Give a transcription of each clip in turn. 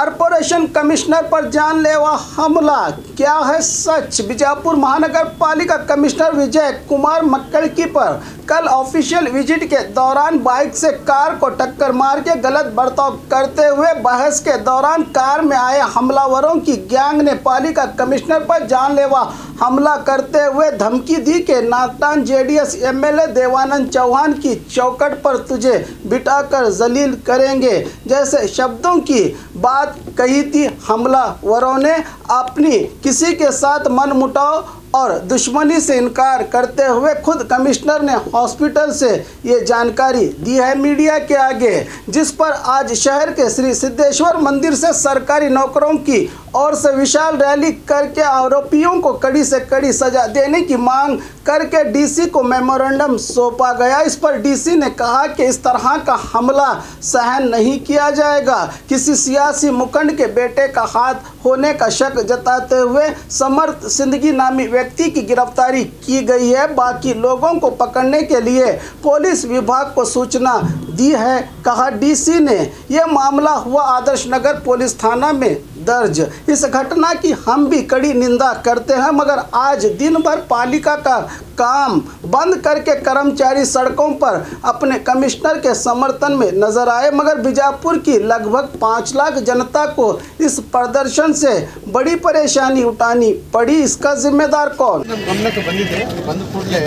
Corporation commissioner पर जानलेवा हमला, क्या है सच? बीजापुर महानगर पालिका कमिश्नर विजय कुमार मक्कड़की पर कल ऑफिशियल विजिट के दौरान बाइक से कार को टक्कर मार के गलत बर्ताव करते हुए बहस के दौरान कार में आए हमलावरों की गैंग ने पालिका कमिश्नर पर जानलेवा हमला करते हुए धमकी दी कि नागटान जेडीएस एमएलए देवानंद चौहान की चौखट पर तुझे बिठाकर जलील करेंगे जैसे शब्दों की बात कही थी। हमलावरों ने अपनी किसी के साथ मनमुटाव और दुश्मनी से इनकार करते हुए खुद कमिश्नर ने हॉस्पिटल से ये जानकारी दी है मीडिया के आगे, जिस पर आज शहर के श्री सिद्धेश्वर मंदिर से सरकारी नौकरों की ओर से विशाल रैली करके आरोपियों को कड़ी से कड़ी सजा देने की मांग करके डीसी को मेमोरेंडम सौंपा गया। इस पर डीसी ने कहा कि इस तरह का हमला सहन नहीं किया जाएगा। किसी सियासी मुखंड के बेटे का हाथ होने का शक जताते हुए समर्थ सिंदगी नामी व्यक्ति की गिरफ्तारी की गई है। बाकी लोगों को पकड़ने के लिए पुलिस विभाग को सूचना दी है, कहा डीसी ने। यह मामला हुआ आदर्श नगर पुलिस थाना में दर्ज। इस घटना की हम भी कड़ी निंदा करते हैं, मगर आज दिन भर पालिका का काम बंद करके कर्मचारी सड़कों पर अपने कमिश्नर के समर्थन में नजर आए, मगर बीजापुर की लगभग 5 लाख जनता को इस प्रदर्शन से बड़ी परेशानी उठानी पड़ी। इसका जिम्मेदार कौन? गमनಕ್ಕೆ ಬಂದಿದೆ, ಬಂದ ಕೂಡಲೇ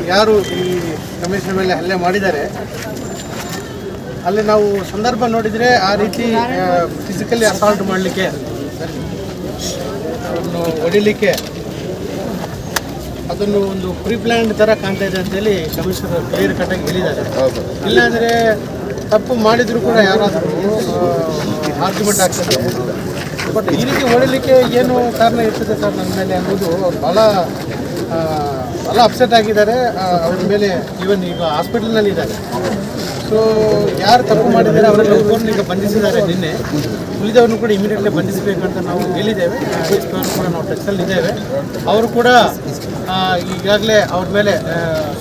ಯಾರು ಈ ಕಮಿಷನರ್ ಮೇಲೆ ಹಲ್ಲೆ ಮಾಡಿದ್ದಾರೆ ಅಲ್ಲಿ ನಾವು ಸಂದರ್ಭ ನೋಡಿದರೆ ಆ ರೀತಿ ಫಿಸಿಕಲಿ ಅಸಾಲ್ಟ್ ಮಾಡಲಿಕ್ಕೆ ಅವನು ಹೊಡಿಲಿಕ್ಕೆ ಅದನ್ನು ಒಂದು ಪ್ರೀ ಪ್ಲ್ಯಾನ್ಡ್ ಥರ ಕಾಣ್ತಾ ಇದೆ ಅಂತೇಳಿ ಕಮಿಷನರ್ ಕ್ಲಿಯರ್ ಕಟ್ಟಾಗಿ ಹೇಳಿದ್ದಾರೆ. ಇಲ್ಲಾಂದರೆ ತಪ್ಪು ಮಾಡಿದರೂ ಕೂಡ ಯಾರಾದರೂ ಆರ್ಗ್ಯುಮೆಂಟ್ ಆಗ್ತದೆ. ಬಟ್ ಈ ರೀತಿ ಹೊಡಿಲಿಕ್ಕೆ ಏನು ಕಾರಣ ಇರ್ತದೆ ಸರ್ ನನ್ನ ಮೇಲೆ ಅನ್ನೋದು ಅವ್ರು ಭಾಳ ಅಪ್ಸೆಟ್ ಆಗಿದ್ದಾರೆ. ಅವ್ರ ಮೇಲೆ ಈವನ್ ಈಗ ಹಾಸ್ಪಿಟಲ್ನಲ್ಲಿ ಇದ್ದಾರೆ. ಸೊ ಯಾರು ತಪ್ಪು ಮಾಡಿದ್ದಾರೆ ಅವರೆಲ್ಲ ಒಬ್ಬರನ್ನ ಈಗ ಬಂಧಿಸಿದ್ದಾರೆ. ನಿನ್ನೆ ಉಳಿದವ್ರನ್ನು ಕೂಡ ಇಮಿಡಿಯೇಟ್ಲಿ ಬಂಧಿಸಬೇಕಂತ ನಾವು ಹೇಳಿದ್ದೇವೆ. ಅವರು ಕೂಡ ನಾವು ಟಚ್ನಲ್ಲಿದ್ದೇವೆ. ಅವರು ಕೂಡ ಈಗಾಗಲೇ ಅವ್ರ ಮೇಲೆ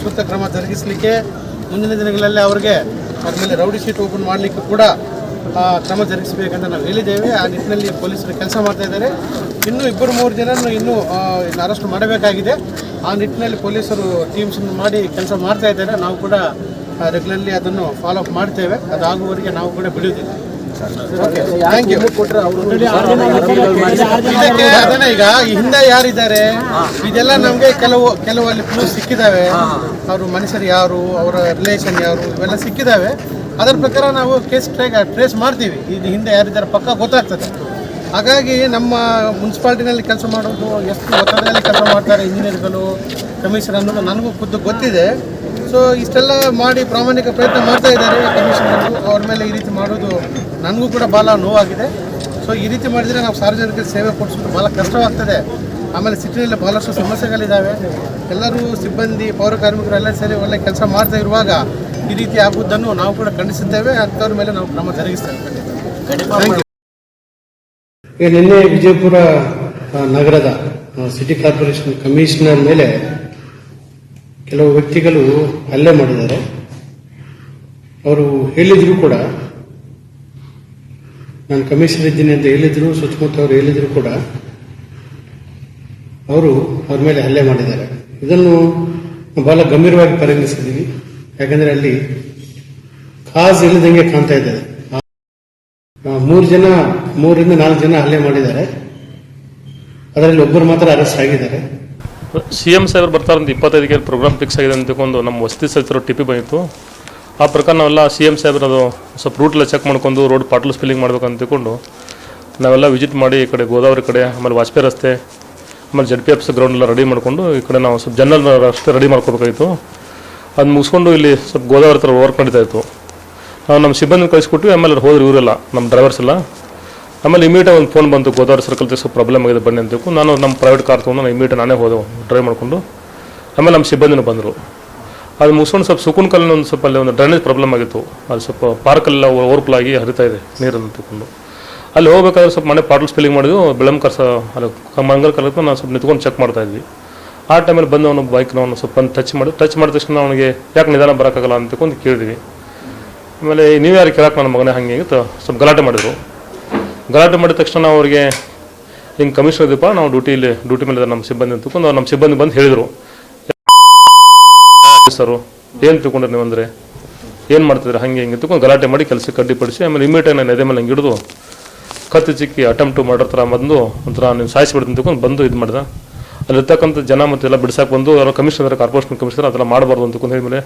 ಸೂಕ್ತ ಕ್ರಮ ಜರುಗಿಸಲಿಕ್ಕೆ ಮುಂದಿನ ದಿನಗಳಲ್ಲಿ ಅವ್ರ ಮೇಲೆ ರೌಡಿ ಶೀಟ್ ಓಪನ್ ಮಾಡಲಿಕ್ಕೆ ಕೂಡ ಕ್ರಮ ಜರುಗಿಸಬೇಕಂತ ನಾವು ಹೇಳಿದ್ದೇವೆ. ಆ ನಿಟ್ಟಿನಲ್ಲಿ ಪೊಲೀಸರು ಕೆಲಸ ಮಾಡ್ತಾ ಇದ್ದಾರೆ. ಇನ್ನೂ 2-3 ಜನರನ್ನು ಇನ್ನೂ ಅರೆಸ್ಟ್ ಮಾಡಬೇಕಾಗಿದೆ. ಆ ನಿಟ್ಟಿನಲ್ಲಿ ಪೊಲೀಸರು ಟೀಮ್ಸನ್ನು ಮಾಡಿ ಕೆಲಸ ಮಾಡ್ತಾ ಇದ್ದಾರೆ. ನಾವು ಕೂಡ ರೆಗ್ಯುಲರ್ಲಿ ಅದನ್ನು ಫಾಲೋ ಅಪ್ ಮಾಡ್ತೇವೆ. ಅದಾಗುವವರೆಗೆ ನಾವು ಕೂಡ ಬಿಡುವುದಿಲ್ಲ. Thank you. ಇದಕ್ಕೆ ಅದನ್ನ ಈಗ ಹಿಂದೆ ಯಾರಿದ್ದಾರೆ ಇದೆಲ್ಲ ನಮಗೆ ಕೆಲವು ಅಲ್ಲಿ ಕ್ಲೂಸ್ ಸಿಕ್ಕಿದ್ದಾವೆ. ಅವರು ಮನುಷ್ಯರು ಯಾರು, ಅವರ ರಿಲೇಷನ್ ಯಾರು, ಇವೆಲ್ಲ ಸಿಕ್ಕಿದ್ದಾವೆ. ಅದರ ಪ್ರಕಾರ ನಾವು ಕೇಸ್ ಟ್ರೇಸ್ ಮಾಡ್ತೀವಿ. ಇದು ಹಿಂದೆ ಯಾರಿದ್ದಾರೆ ಪಕ್ಕ ಗೊತ್ತಾಗ್ತದೆ. ಹಾಗಾಗಿ ನಮ್ಮ ಮುನ್ಸಿಪಾಲ್ಟಿನಲ್ಲಿ ಕೆಲಸ ಮಾಡೋದು ಎಷ್ಟು ಒತ್ತಡದಲ್ಲಿ ಕೆಲಸ ಮಾಡ್ತಾರೆ ಇಂಜಿನಿಯರ್ಗಳು, ಕಮಿಷನರ್ ಅನ್ನೋದು ನನಗೂ ಖುದ್ದು ಗೊತ್ತಿದೆ. ಸೊ ಇಷ್ಟೆಲ್ಲ ಮಾಡಿ ಪ್ರಾಮಾಣಿಕ ಪ್ರಯತ್ನ ಮಾಡ್ತಾ ಇದ್ದಾರೆ ಕಮಿಷನರ್ಗಳು. ಅವ್ರ ಮೇಲೆ ಈ ರೀತಿ ಮಾಡೋದು ನನಗೂ ಕೂಡ ಭಾಳ ನೋವಾಗಿದೆ. ಸೊ ಈ ರೀತಿ ಮಾಡಿದರೆ ನಾವು ಸಾರ್ವಜನಿಕರಿಗೆ ಸೇವೆ ಕೊಡಿಸೋದು ಭಾಳ ಕಷ್ಟವಾಗ್ತದೆ. ಆಮೇಲೆ ಸಿಟಿನಲ್ಲಿ ಭಾಳಷ್ಟು ಸಮಸ್ಯೆಗಳಿದ್ದಾವೆ. ಎಲ್ಲರೂ ಸಿಬ್ಬಂದಿ, ಪೌರ ಕಾರ್ಮಿಕರು ಎಲ್ಲ ಸೇರಿ ಒಳ್ಳೆ ಕೆಲಸ ಮಾಡ್ತಾ ಇರುವಾಗ ಈ ರೀತಿ ಆಗುವುದನ್ನು ನಾವು ಕೂಡ ಖಂಡಿಸುತ್ತೇವೆ. ಅಂಥವ್ರ ಮೇಲೆ ನಾವು ಕ್ರಮ ಜರುಗಿಸ್ತೇವೆ. ನಿನ್ನೆ ವಿಜಯಪುರ ನಗರದ ಸಿಟಿ ಕಾರ್ಪೊರೇಷನ್ ಕಮಿಷನರ್ ಮೇಲೆ ಕೆಲವು ವ್ಯಕ್ತಿಗಳು ಹಲ್ಲೆ ಮಾಡಿದ್ದಾರೆ. ಅವರು ಹೇಳಿದ್ರು ಕೂಡ, ನಾನು ಕಮಿಷನರ್ ಇದ್ದೀನಿ ಅಂತ ಹೇಳಿದ್ರು, ಸುತ್ತಮುತ್ತ ಅವರು ಹೇಳಿದ್ರು ಕೂಡ ಅವರು ಅವ್ರ ಮೇಲೆ ಹಲ್ಲೆ ಮಾಡಿದ್ದಾರೆ. ಇದನ್ನು ಬಹಳ ಗಂಭೀರವಾಗಿ ಪರಿಗಣಿಸಿದ್ದೀವಿ. ಯಾಕಂದ್ರೆ ಅಲ್ಲಿ ಕಾಸ್ ಇಲ್ಲದಂಗೆ ಕಾಣ್ತಾ ಇದ್ದಾರೆ. 3 4 ಜನ ಹಲ್ಲೆ ಮಾಡಿದ್ದಾರೆ. ಅದರಲ್ಲಿ ಒಬ್ಬರು ಮಾತ್ರ ಅರೆಸ್ಟ್ ಆಗಿದ್ದಾರೆ. CM ಸಾಹೇಬರು ಬರ್ತಾರಂತ 25ಗೆ ಪ್ರೋಗ್ರಾಮ್ ಫಿಕ್ಸ್ ಆಗಿದೆ ಅಂತಕೊಂಡು ನಮ್ಮ ವಸತಿ ಸಚಿವರು ಟಿಪಿ ಬಂದಿತ್ತು. ಆ ಪ್ರಕಾರ ನಾವೆಲ್ಲ CM ಸಾಹೇಬ್ರದು ಸ್ವಲ್ಪ ರೂಟೆಲ್ಲ ಚೆಕ್ ಮಾಡ್ಕೊಂಡು ರೋಡ್ ಪಾಟ್ಲು ಸ್ಪಿಲ್ಲಿಂಗ್ ಮಾಡ್ಬೇಕು ಅಂದ್ಕೊಂಡು ನಾವೆಲ್ಲ ವಿಸಿಟ್ ಮಾಡಿ ಈ ಕಡೆ ಗೋದಾವರಿ ಕಡೆ, ಆಮೇಲೆ ವಾಜಪೇಯಿ ರಸ್ತೆ, ಆಮೇಲೆ ZPFC ಗ್ರೌಂಡ್ ಎಲ್ಲ ರೆಡಿ ಮಾಡ್ಕೊಂಡು ಈ ಕಡೆ ನಾವು ಸ್ವಲ್ಪ ಜನರಲ್ ರಸ್ತೆ ರೆಡಿ ಮಾಡ್ಕೋಬೇಕಾಗಿತ್ತು. ಅದು ಮುಗಿಸ್ಕೊಂಡು ಇಲ್ಲಿ ಸ್ವಲ್ಪ ಗೋದಾವರಿ ಥರ ವರ್ಕ್ ನಡೀತಾ ಇತ್ತು. ನಾವು ನಮ್ಮ ಸಿಬ್ಬಂದಿ ಕಳಿಸ್ಕೊಟ್ವಿ. ಆಮೇಲೆ ಹೋದ್ರು ಇವರೆಲ್ಲ ನಮ್ಮ ಡ್ರೈವರ್ಸ್ ಎಲ್ಲ. ಆಮೇಲೆ ಇಮಿಡಿಯೇಟಾಗಿ ಒಂದು ಫೋನ್ ಬಂತು, ಗೋದಾವರಿ ಸರ್ಕಲ್ ಸ್ವಲ್ಪ ಪ್ರಾಬ್ಲಮ್ ಆಗಿದೆ ಬನ್ನಿ ಅಂತೇಕು. ನಾನು ನಮ್ಮ ಪ್ರೈವೇಟ್ ಕಾರ್ ತೊಗೊಂಡು ನಾನು ಇಮಿಡಿಯೇಟ್ ನಾನೇ ಹೋದೆ ಡ್ರೈವ್ ಮಾಡಿಕೊಂಡು. ಆಮೇಲೆ ನಮ್ಮ ಸಿಬ್ಬಂದಿನೂ ಬಂದರು. ಅದು ಮುಗಿಸ್ಕೊಂಡು ಸ್ವಲ್ಪ ಸುಕೂನ್ ಕಲ್ಲಿನ ಒಂದು ಸ್ವಲ್ಪ ಅಲ್ಲಿ ಒಂದು ಡ್ರೈನೇಜ್ ಪ್ರಾಬ್ಲಮ್ ಆಗಿತ್ತು. ಅದು ಸ್ವಲ್ಪ ಪಾರ್ಕೆಲ್ಲ ಓವರ್ಫ್ಲೋ ಆಗಿ ಹರಿತಾ ಇದೆ ನೀರನ್ನು ತಿಳ್ಕೊಂಡು. ಅಲ್ಲಿ ಹೋಗ್ಬೇಕಾದ್ರೆ ಸ್ವಲ್ಪ ಮನೆ ಪಾಟ್ಲ್ ಸ್ಪಿಲ್ಲಿಂಗ್ ಮಾಡಿದ್ವಿ. ಬೆಳಮ್ ಅಲ್ಲಿ ಮಂಗಲ್ ಕಲಿತು ನಾವು ಸ್ವಲ್ಪ ನಿಂತ್ಕೊಂಡು ಚೆಕ್ ಮಾಡ್ತಾಯಿದ್ವಿ. ಆ ಟೈಮಲ್ಲಿ ಬಂದು ಅವನು ಬೈಕ್ನ ಅವನು ಸ್ವಲ್ಪ ಟಚ್ ಮಾಡಿದ ತಕ್ಷಣ ಅವನಿಗೆ ಯಾಕೆ ನಿಧಾನ ಬರೋಕ್ಕಾಗಲ್ಲ ಅಂತಕೊಂಡು ಕೇಳಿದ್ವಿ. ಆಮೇಲೆ ನೀವು ಯಾರು ಕೇಳಕ್ಕೆ ನನ್ನ ಮಗನೇ ಹಂಗೆ ಹಿಂಗೆ ಸ್ವಲ್ಪ ಗಲಾಟೆ ಮಾಡಿದರು. ಗಲಾಟೆ ಮಾಡಿದ ತಕ್ಷಣ ನಾವು ಅವ್ರಿಗೆ ಹಿಂಗೆ ಕಮಿಷನರ್ ಇದೀಪ ನಾವು ಡ್ಯೂಟಿ ಮೇಲೆ ನಮ್ಮ ಸಿಬ್ಬಂದಿ ಅಂತಕೊಂಡು ನಮ್ಮ ಸಿಬ್ಬಂದಿ ಬಂದು ಹೇಳಿದರು, ಸರು ಏನು ತಿಳ್ಕೊಂಡ್ರೆ ನೀವು ಅಂದರೆ ಏನು ಮಾಡ್ತಿದ್ರೆ ಹಾಗೆ ಹಿಂಗೆ ತಿಳ್ಕೊಂಡು ಗಲಾಟೆ ಮಾಡಿ ಕೆಲಸಕ್ಕೆ ಅಡ್ಡಿಪಡಿಸಿ ಆಮೇಲೆ ಇಮಿಡಿಯೇಟಾಗಿ ನಾನು ಎದೆ ಮೇಲೆ ಹಂಗೆ ಹಿಡಿದು ಕತ್ತಿ ಚಿಕ್ಕಿ ಅಟೆಂಪ್ಟು ಮಾಡೋ ಥರ ಬಂದು ಒಂಥರ ನೀನು ಸಾಯಿಸಿಬಿಡ್ತೀನಿ ತಿಳ್ಕೊಂಡು ಬಂದು ಇದು ಮಾಡಿದೆ. ಅಲ್ಲಿರ್ತಕ್ಕಂಥ ಜನ ಮತ್ತೆಲ್ಲ ಬಿಡ್ಸಕ್ಕೆ ಬಂದು ಯಾರೋ ಕಮಿಷನರ್ ಕಾರ್ಪೊರೇಷನ್ ಕಮಿಷನರ್ ಅದೆಲ್ಲ ಮಾಡಬಾರ್ದು ಅಂತಕೊಂಡು ಹೇಳಿದ್ಮೇಲೆ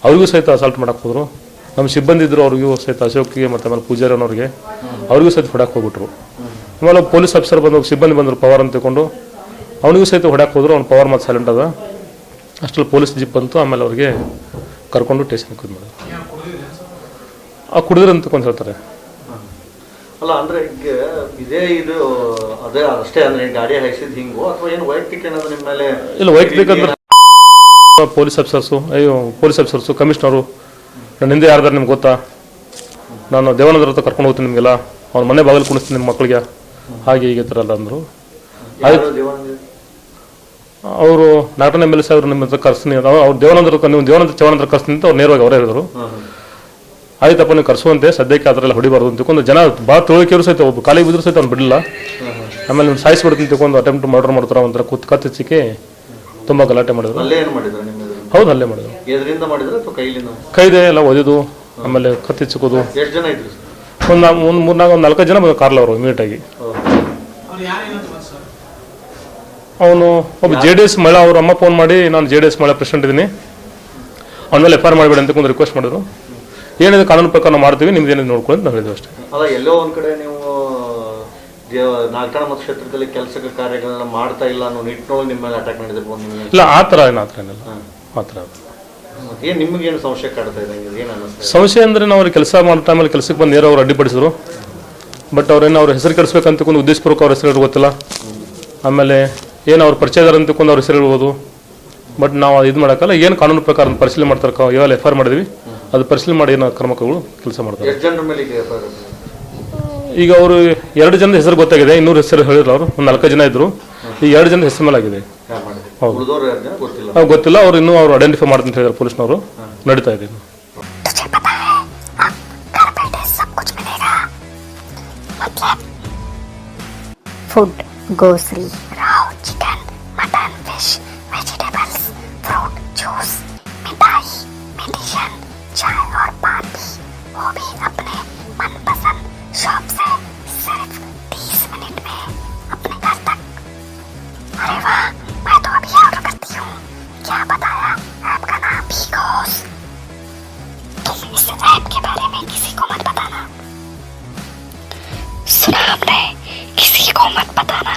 ಅವ್ರಿಗೂ ಸಹಿತ ಅಸಾಲ್ಟ್ ಮಾಡಕ್ಕೆ ಹೋದರು. ನಮ್ಮ ಸಿಬ್ಬಂದಿ ಇದ್ದರು ಅವ್ರಿಗೂ ಸಹಿತ ಅಶೋಕ್ಗೆ ಮತ್ತು ಆಮೇಲೆ ಪೂಜಾರಿ ಅನ್ನೋರಿಗೆ ಅವ್ರಿಗೂ ಸಹಿತ ಹೊಡಕ್ಕೆ ಹೋಗ್ಬಿಟ್ರು. ಆಮೇಲೆ ಪೊಲೀಸ್ ಆಫೀಸರ್ ಬಂದು ಸಿಬ್ಬಂದಿ ಬಂದರು ಪವರ್ ಅಂತ ತಿಳ್ಕೊಂಡು ಅವನಿಗೂ ಸಹಿತ ಹೊಡಕ್ಕೆ ಹೋದ್ರು. ಅವ್ನು ಪವರ್ ಮತ್ತು ಸೈಲೆಂಟ್ ಅದ. ಅಷ್ಟರಲ್ಲಿ ಪೊಲೀಸ್ ಜೀಪ್ ಬಂತು. ಆಮೇಲೆ ಅವ್ರಿಗೆ ಕರ್ಕೊಂಡು ಸ್ಟೇಷನ್ಗೆ ಇದು ಮಾಡಿದ್ರು. ಕುಡಿದ್ರೆ ಅಂತ ತಿಳ್ಕೊಂಡು ಹೇಳ್ತಾರೆ. ಅಲ್ಲ ಅಂದ್ರೆ ಈಗ ಇದೇ ಇದು ಅದೇ ಅಷ್ಟೇ ಅಂದ್ರೆ ಗಾಡಿ ಹಾಯಿಸಿದ್ ಹಿಂಗು ಅಥವಾ ಏನು ವೈಯಕ್ತಿಕ ಏನಾದ್ರು ನಿಮ್ಮ ಮೇಲೆ? ಇಲ್ಲ, ವೈಯಕ್ತಿಕ ಅಂದ್ರೆ ಪೊಲೀಸ್ ಆಫೀಸರ್ಸು ಕಮಿಷನರು ನನ್ನ ಹಿಂದೆ ಯಾರ್ದಾರು ನಿಮ್ಗೆ ಗೊತ್ತಾ, ನಾನು ದೇವಾನಂದ್ರ ಹತ್ರ ಕರ್ಕೊಂಡು ಹೋಗ್ತೀನಿ ನಿಮಗೆಲ್ಲ, ಅವ್ನ ಮನೆ ಬಾಗಿಲು ಕುಣಿಸ್ತೀನಿ ನಿಮ್ಮ ಮಕ್ಕಳಿಗೆ, ಹಾಗೆ ಹೀಗೆ ಥರ ಎಲ್ಲ ಅಂದರು. ಅವರು ನಾಟನ ಎಮ್ ಎಲ್ ಸಾಹೇಬ್ರು ನಿಮ್ಮ ಹತ್ರ ಕರ್ಸ್ತೀನಿ, ಅವ್ರು ದೇವಾನಂದ್ರ ಚವಾನಂದ್ರ ಕರ್ಸ್ತೀನಿ ಅಂತ ಅವ್ರು ನೇರವಾಗಿ ಅವರೇ ಹೇಳಿದ್ರು. ಆಯ್ತಪ್ಪ ನೀವು ಕರ್ಸುವಂತೆ, ಸದ್ಯಕ್ಕೆ ಆ ಥರ ಎಲ್ಲ ಹೊಡಿಬಾರ್ದು ಅಂತ ತಿಳ್ಕೊಂಡು ಜನ ಭಾಳ ತಿಳುವಳಿಕೆಯವರು ಸಹಿತ ಒಬ್ಬ ಕಾಲಿಗೆ ಬಿದ್ದರೂ ಸಹಿತ ಅವ್ನು ಬಿಡಲಿಲ್ಲ. ಆಮೇಲೆ ನೀವು ಸಾಯಿಸ್ಬಿಡ್ತೀನಿ ತಿಳ್ಕೊಂಡು ಅಟೆಂಪ್ಟ್ ಮರ್ಡರ್ ಮಾಡ್ತಾರೆ ಒಂಥರ ಕತ್ತಿಚ್ಚಿಕ್ಕೆ ತುಂಬ ಗಲಾಟೆ ಮಾಡಿದ್ರು. ಹೌದು, ಅಲ್ಲೇ ಮಾಡಿದ್ರು. ಕೈದೆ ಎಲ್ಲ ಒದಿದು ಆಮೇಲೆ ಕತ್ತಿಚ್ಚಿಕೋದು. ಎಷ್ಟು ಜನ ಇದ್ರು? ಒಂದು 4 ಜನ ಬಂದು ಕಾರ್ಲ ಅವರು ಇಮಿಡಿಯೇಟಾಗಿ. ಅವನು ಒಬ್ಬ JDS ಮಹಿಳಾ ಅವ್ರ ಅಮ್ಮ ಫೋನ್ ಮಾಡಿ ನಾನು JDS ಮಹಿಳಾ ಪ್ರೆಸಿಡೆಂಟ್ ಇದ್ದೀನಿ, ಅವನ ಮೇಲೆ FIR ಮಾಡಬೇಡಿ ಅಂತ ರಿಕ್ವೆಸ್ಟ್ ಮಾಡಿದ್ರು. ಏನಿದೆ ಕಾನೂನು ಪ್ರಕಾರ ನಾವು ಮಾಡ್ತೀವಿ, ನಿಮ್ದು ಏನಿದೆ ನೋಡ್ಕೊಂಡು ಅಂತ ನಾವು ಹೇಳಿದ್ವಿ ಅಷ್ಟೇ. ಅಲ್ಲ, ಎಲ್ಲೋ ಒಂದ್ ಕಡೆ ನೀವು ನಾಗಠಾಣ ಮತಕ್ಷೇತ್ರದಲ್ಲಿ ಕೆಲಸದ ಕಾರ್ಯಗಳನ್ನ ಮಾಡ್ತಾ ಇಲ್ಲ ಅನ್ನೋ ನಿಟ್ಟಿನೊಳಗೆ ನಿಮ್ಮ ಮೇಲೆ ಅಟ್ಯಾಕ್ ಮಾಡಿದಿರ್ಬೋದು. ಇಲ್ಲ, ಆ ಥರ ಏನಿಲ್ಲ. ಆ ಥರ ಏನು ನಿಮಗೇನು ಸಂಶಯ ಕಾಡ್ತಾ ಇದೆ? ಏನು ಅನ್ನಿಸ್ತಾ? ಸಂಶಯ ಅಂದರೆ ನಾವು ಅವ್ರಿಗೆ ಕೆಲಸ ಮಾಡೋ ಟೈಮಲ್ಲಿ ಕೆಲಸಕ್ಕೆ ಬಂದು ನೇರ ಅವ್ರು ಅಡ್ಡಿಪಡಿಸಿದ್ರು. ಬಟ್ ಅವ್ರೇನು ಅವ್ರ ಹೆಸರು ಕೆಡಿಸ್ಬೇಕಂತ ತಿಳ್ಕೊಂಡು ಉದ್ದೇಶಪೂರ್ವಕ ಅವ್ರ ಹೆಸರು ಗೊತ್ತಿಲ್ಲ. ಆಮೇಲೆ ಏನು ಅವ್ರ ಪರಿಚಯದಾರ ಅಂತ ತಿಳ್ಕೊಂಡು ಅವ್ರ ಹೆಸರು ಹೇಳ್ಬೋದು. ಬಟ್ ನಾವು ಇದು ಮಾಡೋಕ್ಕಲ್ಲ, ಏನು ಕಾನೂನು ಪ್ರಕಾರ ಪರಿಶೀಲನೆ ಮಾಡ್ತಾರೆ. ಇವಾಗ FIR ಮಾಡಿದ್ವಿ, ಅದು ಪರಿಶೀಲನೆ ಮಾಡಿ ಏನೋ ಕ್ರಮಗಳು ಕೆಲಸ ಮಾಡ್ತಾರೆ. ಎಷ್ಟು ಜನರ ಮೇಲೆ ಈಗ ಅವರು 2 ಜನದ ಹೆಸರು ಗೊತ್ತಾಗಿದೆ, 200 ಹೆಸರು ಹೇಳಿದ್ರು. ಅವರು ಒಂದು 4 ಜನ ಇದ್ರು. ಈ 2 ಜನದ ಹೆಸರು ಮೇಲೆ ಆಗಿದೆ. ಹೌದು, ಗೊತ್ತಿಲ್ಲ. ಅವ್ರು ಇನ್ನೂ ಅವ್ರು ಐಡೆಂಟಿಫೈ ಮಾಡ್ತೀನಿ ಹೇಳಿದ್ರು ಪೊಲೀಸ್ನವರು. ನಡೀತಾ ಇದೆ. Food, grocery, raw chicken, mutton, fish, vegetables, fruit, juice, मिठाई, मेडिसिन, चाय और पानी, वो भी अपने मनपसंद शॉप से सिर्फ 30 मिनट में अपने घर तक। अरे वाह, मैं तो अभी ऑर्डर करती हूँ। क्या बताया? ऐप का नाम बिगोस। तुम इस ऐप के बारे में किसी को मत बताना। सुना हमने? किसी को मत बताना।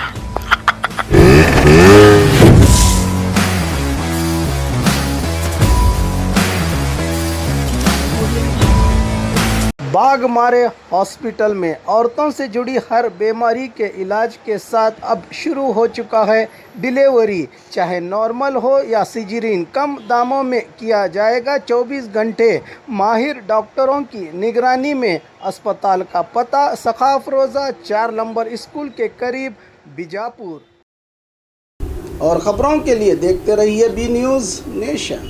बाघमारे हॉस्पिटल में औरतों से जुड़ी हर बीमारी के इलाज के साथ अब शुरू हो चुका है डिलीवरी। चाहे नॉर्मल हो या सिजरीन, कम दामों में किया जाएगा। 24 घंटे माहिर डॉक्टरों की निगरानी में। अस्पताल का पता सखाफरोजा 4 नंबर स्कूल के करीब, बीजापुर। और ख़बरों के लिए देखते रहिए बी न्यूज़ नेशन।